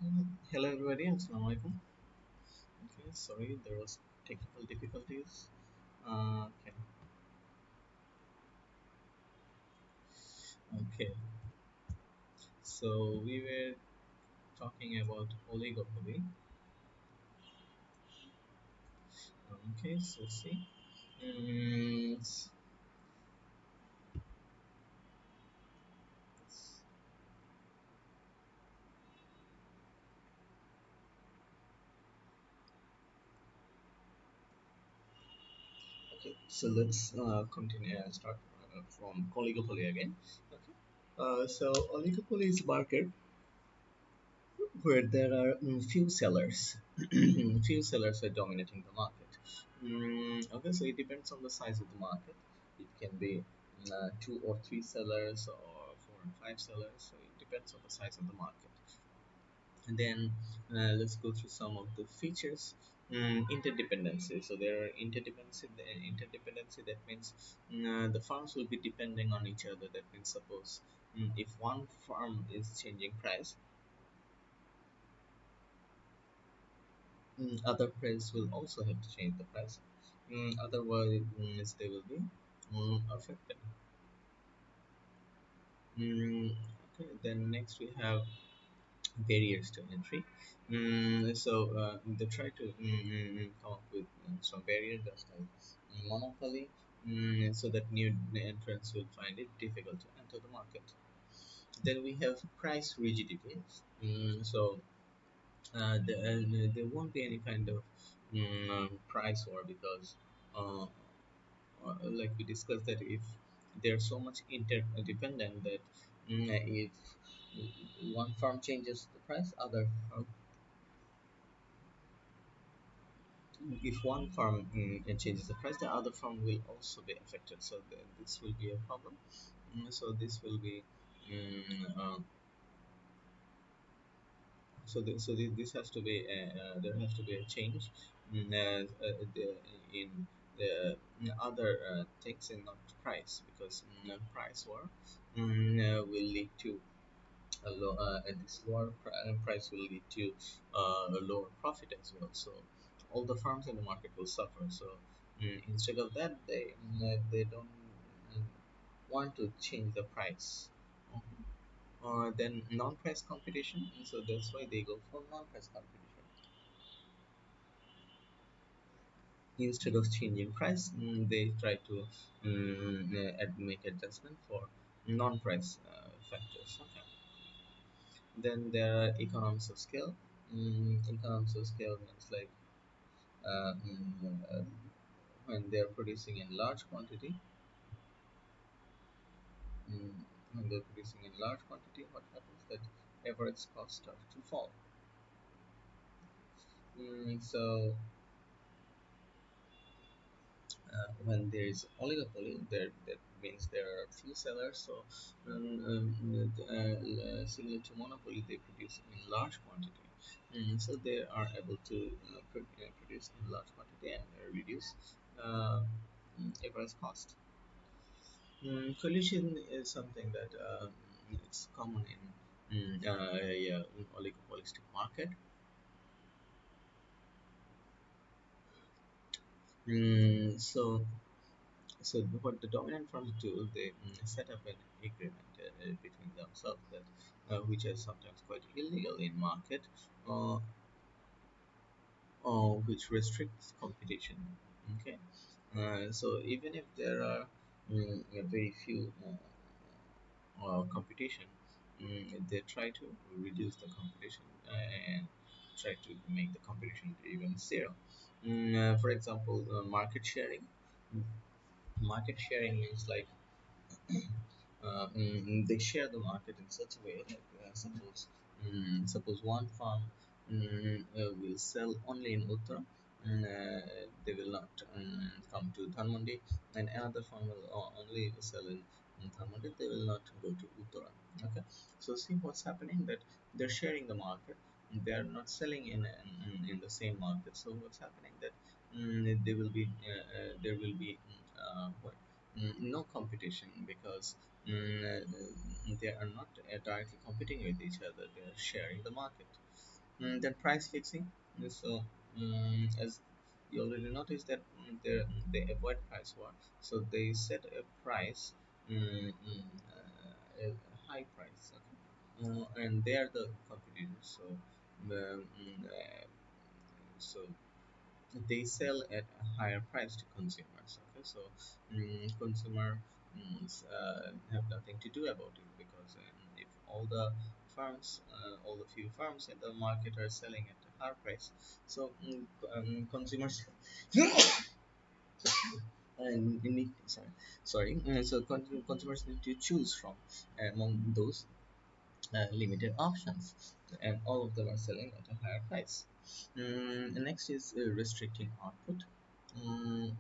Hello everybody, Assalamu alaikum. Okay, sorry, there was technical difficulties. Okay, okay. So we were talking about oligopoly. Okay, so see. Mm, okay, so let's continue and start from oligopoly again. Okay. So oligopoly is a market where there are few sellers. Few sellers are dominating the market. Okay, so it depends on the size of the market. It can be two or three sellers or four and five sellers. So it depends on the size of the market. And then let's go through some of the features. Interdependency. So there are interdependency. That means the farms will be depending on each other. That means suppose if one farm is changing price, other players will also have to change the price. Otherwise, they will be affected. Okay, then next we have barriers to entry. So they try to come up with some barriers just like monopoly, so that new entrants will find it difficult to enter the market. Then we have price rigidity. So there won't be any kind of price war because uh, like we discussed that if they're so much interdependent that if one firm changes the price, other firm, if one firm changes the price, the other firm will also be affected. So this will be a problem. So this will be this has to be there has to be a change in the other things and not price because price war will lead to this lower price will lead to a lower profit as well. So all the farms in the market will suffer. So instead of that, they don't mm, want to change the price. Then non-price competition. So that's why they go for non-price competition instead of changing price. They try to make adjustment for non-price factors. Okay. Then there are economies of scale. Economies of scale means like uh, mm, uh, when they are producing in large quantity. mm, when they're producing in large quantity, what happens that average cost starts to fall. So when there is oligopoly, that means there are few sellers. So similar to monopoly, they produce in large quantity. So they are able to produce in large quantity and reduce uh, average cost. Collision is something that it's common yeah, in oligopolistic market. So what the dominant firms do, they set up an agreement between themselves that which is sometimes quite illegal in market, uh, which restricts competition. Okay, so even if there are very few competition, they try to reduce the competition and try to make the competition even zero. For example, market sharing. Mm, Market sharing means like they share the market in such a way like suppose one farm will sell only in Uttar, they will not come to Dhanmondi, and another farm will only sell in Dhanmondi, they will not go to Uttara. Okay, so see what's happening that they're sharing the market, they are not selling in the same market. So what's happening that they will be there will be what no competition because they are not directly competing with each other, they are sharing the market. Then price fixing. So as you already noticed that they avoid price war, so they set a price, a high price, okay? And they are the competitors. So so they sell at a higher price to consumers. Okay, so consumer have nothing to do about it, because if all the few firms in the market are selling at a higher price, so consumers need so consumers need to choose from among those limited options, and all of them are selling at a higher price. Next is restricting output. Mm,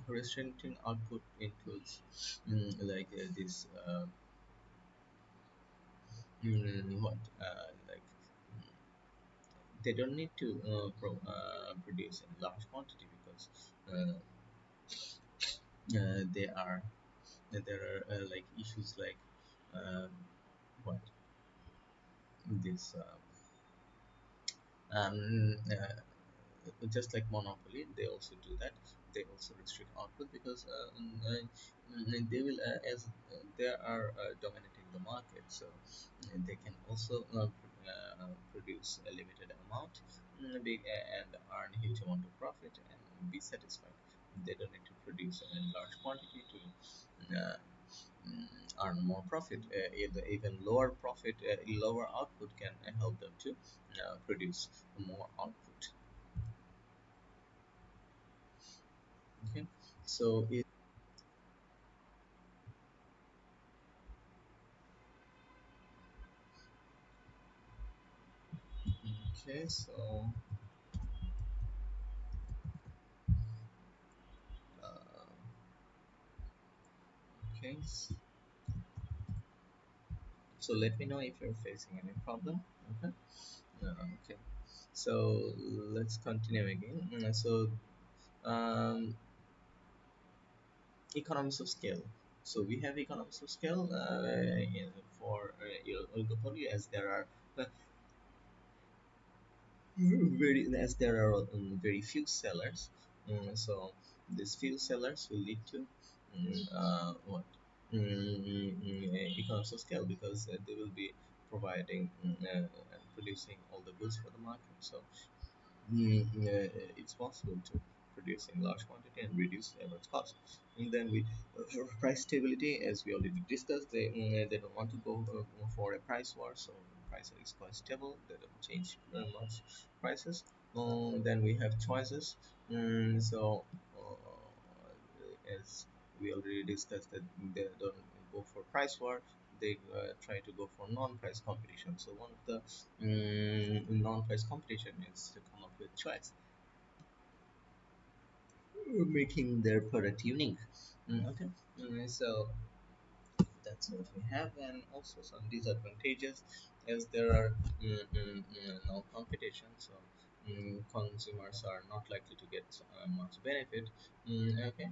Restricting output includes like this what like they don't need to produce in large quantity, because they are there are like issues like um, what this just like monopoly, they also do that. They also restrict output, because they will as they are dominating the market, so they can also produce a limited amount, and earn a huge amount of profit and be satisfied. They don't need to produce in large quantity to uh, earn more profit. Even lower profit, lower output can help them to produce more output. Okay, so it okay, so uh, okay, so let me know if you're facing any problem. Okay, okay. So let's continue again. So um, economies of scale. So we have economies of scale for oligopoly, as there are there are very few sellers. So these few sellers will lead to what economies of scale, because they will be providing and producing all the goods for the market. So it's possible to produce in large quantity and reduce labor cost. And then with price stability, as we already discussed, they don't want to go for a price war, so price is quite stable. They don't change much prices. Then we have choices. So as we already discussed, that they don't go for price war. They try to go for non-price competition. So one of the non-price competition is to come up with choice, making their product unique. Okay, so that's what we have, and also some disadvantages, as there are no competition, so consumers are not likely to get much benefit. Okay,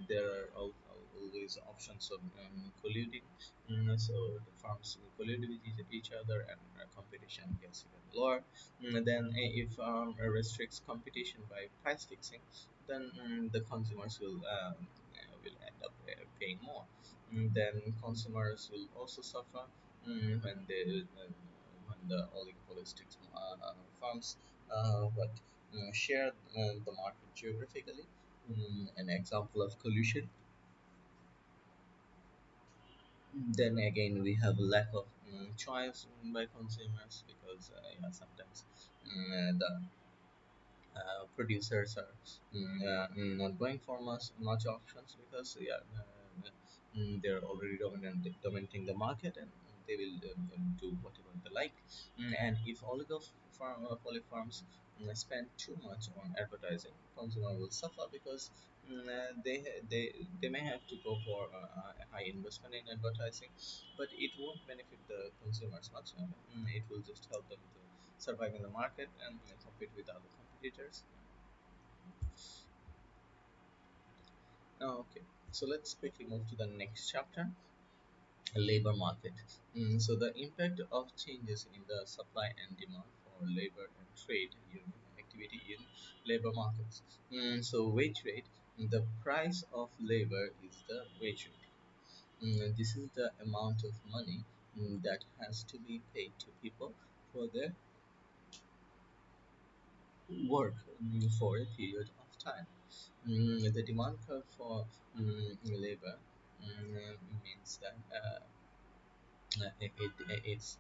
there are always options of colluding, so the firms will collude with each other, and competition gets even lower. Then if restricts competition by price fixing, then the consumers will end up paying more. Then consumers will also suffer when the oligopolistic firms what share the market geographically. An example of collusion. Then again, we have a lack of choice by consumers, because yeah, sometimes the producers are not going for much options, because yeah, they're already dominating the market, and they will do whatever they like. And if poly farms spend too much on advertising, consumer will suffer, because they may have to go for a high investment in advertising, but it won't benefit the consumers much. It will just help them to survive in the market and compete with other competitors. Okay, so let's quickly move to the next chapter. labor market. So the impact of changes in the supply and demand for labor and trade union activity in labor markets. So wage rate, the price of labor is the wage rate. This is the amount of money that has to be paid to people for their work for a period of time. The demand curve for labor means that it's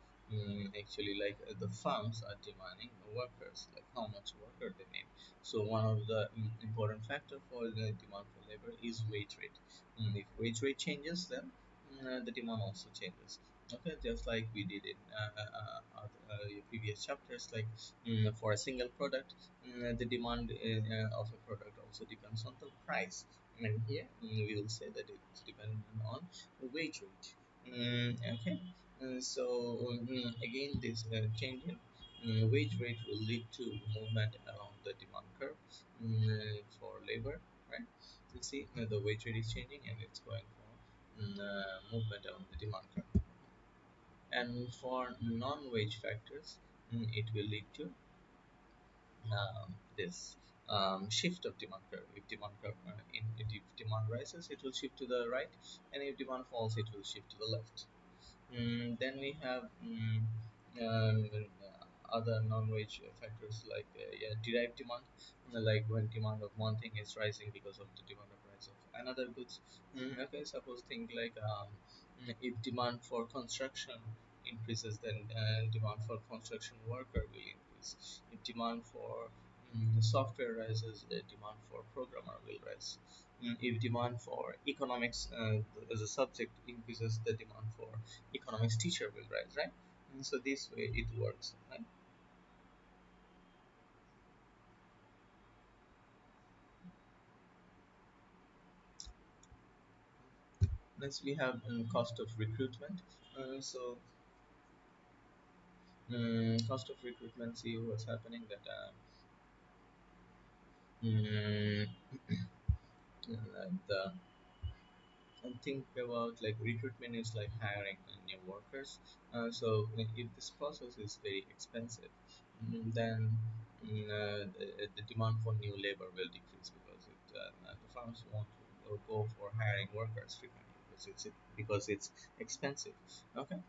actually like the firms are demanding workers, like how much worker they need. So one of the important factor for the demand for labor is wage rate. If wage rate changes, then the demand also changes. Okay, just like we did in previous chapters, like for a single product, the demand of a product also depends on the price. And here we will say that it's dependent on the wage rate. Okay, again, this change in wage rate will lead to movement along the demand curve for labor, right? You see, the wage rate is changing and it's going for movement along the demand curve. And for non-wage factors, it will lead to this shift of demand curve. If demand curve if demand rises, it will shift to the right, and if demand falls, it will shift to the left. Then we have other non-wage factors like yeah, derived demand, like when demand of one thing is rising because of the demand of rise of another goods. Okay, suppose think like if demand for construction increases, then demand for construction worker will increase. If demand for software rises, the demand for programmer will rise. If demand for economics as a subject increases, the demand for economics teacher will rise, right? So this way it works, right? Next we have cost of recruitment. Cost of recruitment, see what's happening that mm, the and think about like recruitment is like hiring new workers. If this process is very expensive, then the demand for new labor will decrease because the firms want to go for hiring workers frequently because it's expensive. Okay.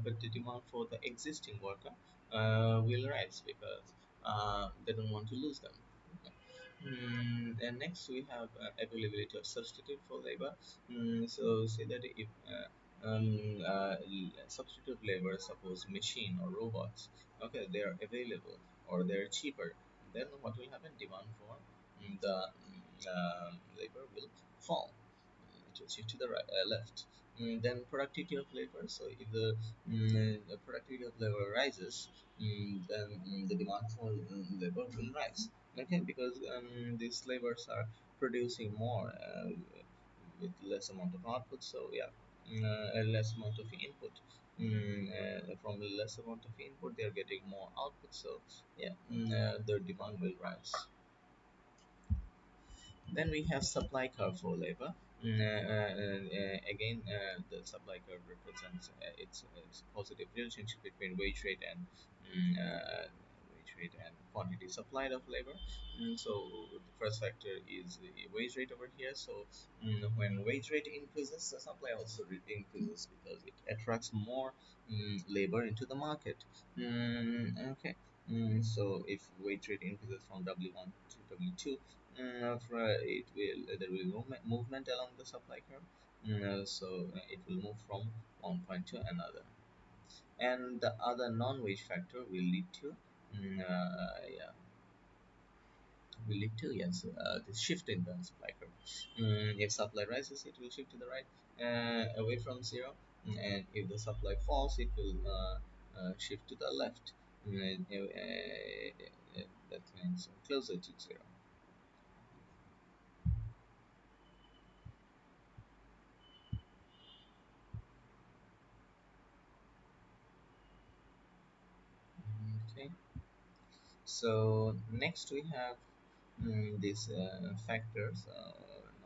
But the demand for the existing worker will rise because they don't want to lose them. Okay. And next we have availability of substitute for labor. So say that if substitute labor, suppose machine or robots, okay, they are available or they are cheaper, then what will happen? Demand for the labor will fall. It will shift to the left. Then productivity of labor. So if the productivity of labor rises, then the demand for labor will rise. Okay, because these labors are producing more with less amount of output. So yeah, a less amount of input. From less amount of input, they are getting more output. So yeah, their demand will rise. Then we have supply curve for labor. Again, the supply curve represents its positive relationship between wage rate and quantity supplied of labor. So the first factor is the wage rate over here. So when wage rate increases, the supply also increases because it attracts more labor into the market. Okay. So if wage rate increases from W1 to W2, it will there will be movement along the supply curve. It will move from one point to another, and the other non-wage factor will lead to yeah, yes, the shift in the supply curve. If supply rises, it will shift to the right, away from zero, and if the supply falls, it will shift to the left. That means closer to zero. Okay. So next we have these factors.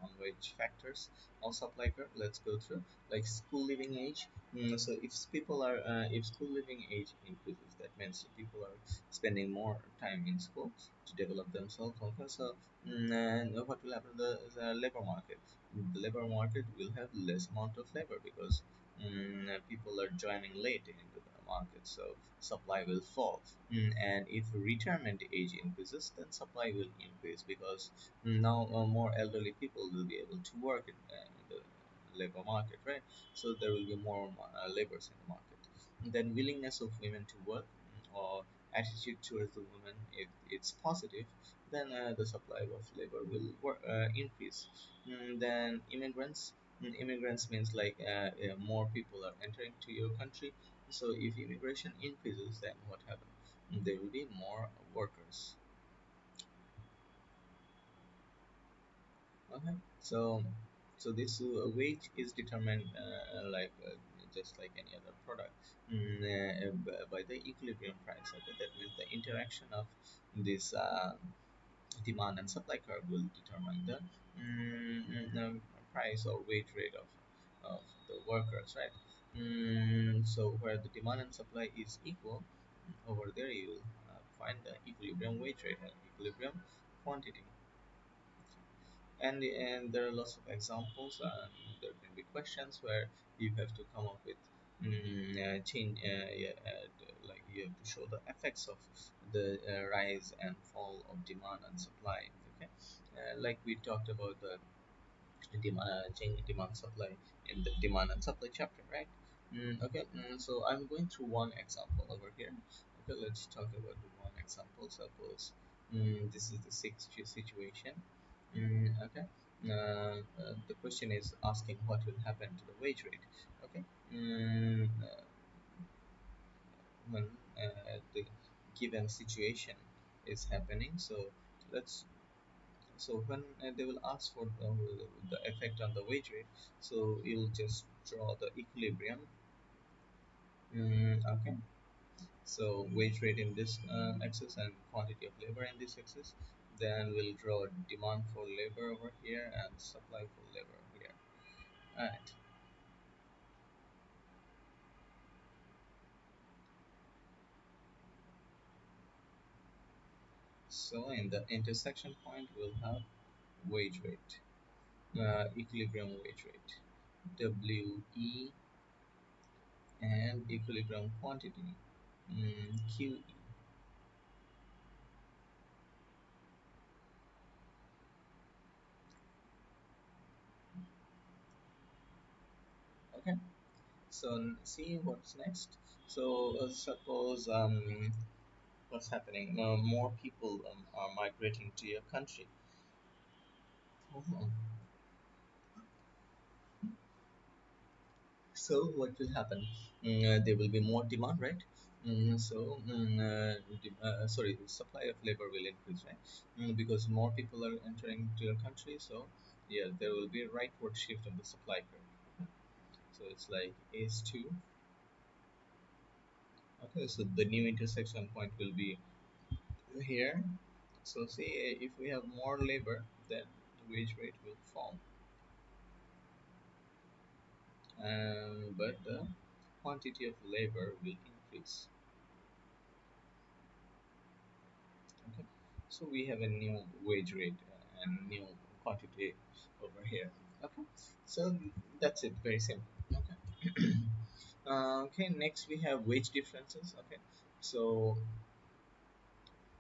non-wage factors on supply curve. Let's go through like school living age. So if school living age increases, that means people are spending more time in school to develop themselves. Okay, so and what will happen to the labor market? The labor market will have less amount of labor because people are joining late into the market, so supply will fall. And if retirement age increases, then supply will increase because now more elderly people will be able to work in the labor market, right? So there will be more laborers in the market. Then willingness of women to work, or attitude towards the women, if it's positive, then the supply of labor will increase. Then immigrants means like more people are entering to your country. So if immigration increases, then what happens? There will be more workers. Okay, so this wage is determined just like any other product, by the equilibrium price. Okay, that means the interaction of this demand and supply curve will determine the price or wage rate of the workers, right? So where the demand and supply is equal, over there you will find the equilibrium wage rate and equilibrium quantity. And there are lots of examples, and there can be questions where you have to come up with change yeah, like you have to show the effects of the rise and fall of demand and supply. Okay, like we talked about the change in demand supply in the demand and supply chapter, right? Okay, so I'm going through one example over here. Okay, let's talk about the one example. Suppose this is the situation. Okay, the question is asking what will happen to the wage rate. Okay, when the given situation is happening, so let's so when they will ask for the effect on the wage rate, so you'll just draw the equilibrium. Okay, so wage rate in this axis and quantity of labor in this axis. Then we'll draw demand for labor over here and supply for labor here. Alright, so in the intersection point we'll have wage rate, equilibrium wage rate, WE, and equilibrium quantity, QE. Okay, so see what's next. So suppose what's happening, more people are migrating to your country. Mhm. So what will happen? There will be more demand, right? Sorry, the supply of labor will increase, right? Because more people are entering to your country, so yeah, there will be a rightward shift of the supply curve. So it's like S2. Okay, so the new intersection point will be here. So see, if we have more labor, then the wage rate will fall, but the quantity of labor will increase. Okay, so we have a new wage rate and new quantity over here. Okay, so that's it, very simple. Okay. Okay, next we have wage differences. Okay, so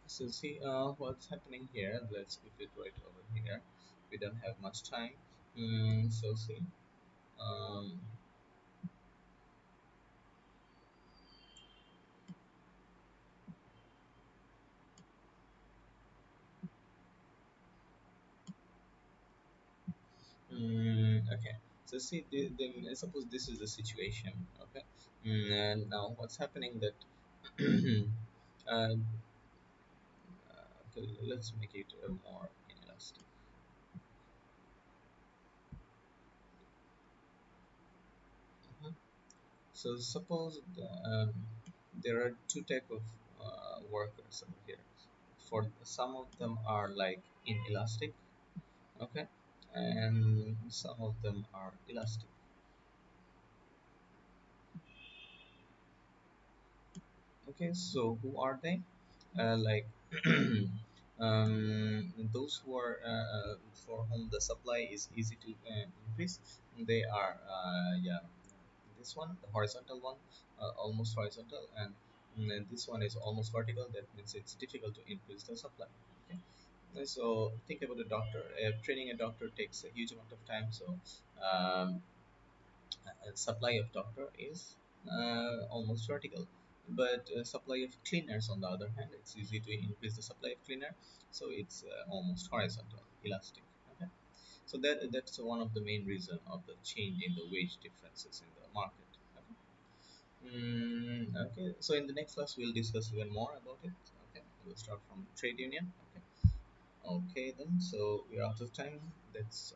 see what's happening here. Let's keep it right over here. We don't have much time. So see, um, okay. So see, then suppose this is the situation. Okay, and now what's happening that uh, okay, let's make it more inelastic. Mhm. So suppose there are two type of workers over here. For some of them are like inelastic, okay, and some of them are elastic. Okay, so who are they? Like those who are for whom the supply is easy to increase, they are yeah, this one, the horizontal one, almost horizontal, and this one is almost vertical. That means it's difficult to increase the supply. Okay, so think about a doctor. Training a doctor takes a huge amount of time. So um, supply of doctor is almost vertical, but supply of cleaners on the other hand, it's easy to increase the supply of cleaner, so it's almost horizontal, elastic. Okay, so that's one of the main reason of the change in the wage differences in the market. Okay. Okay, so in the next class we'll discuss even more about it. Okay, we'll start from trade union. Okay, okay then, so we're out of time. That's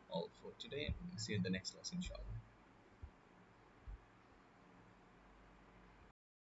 all for today. See you in the next class, inshallah.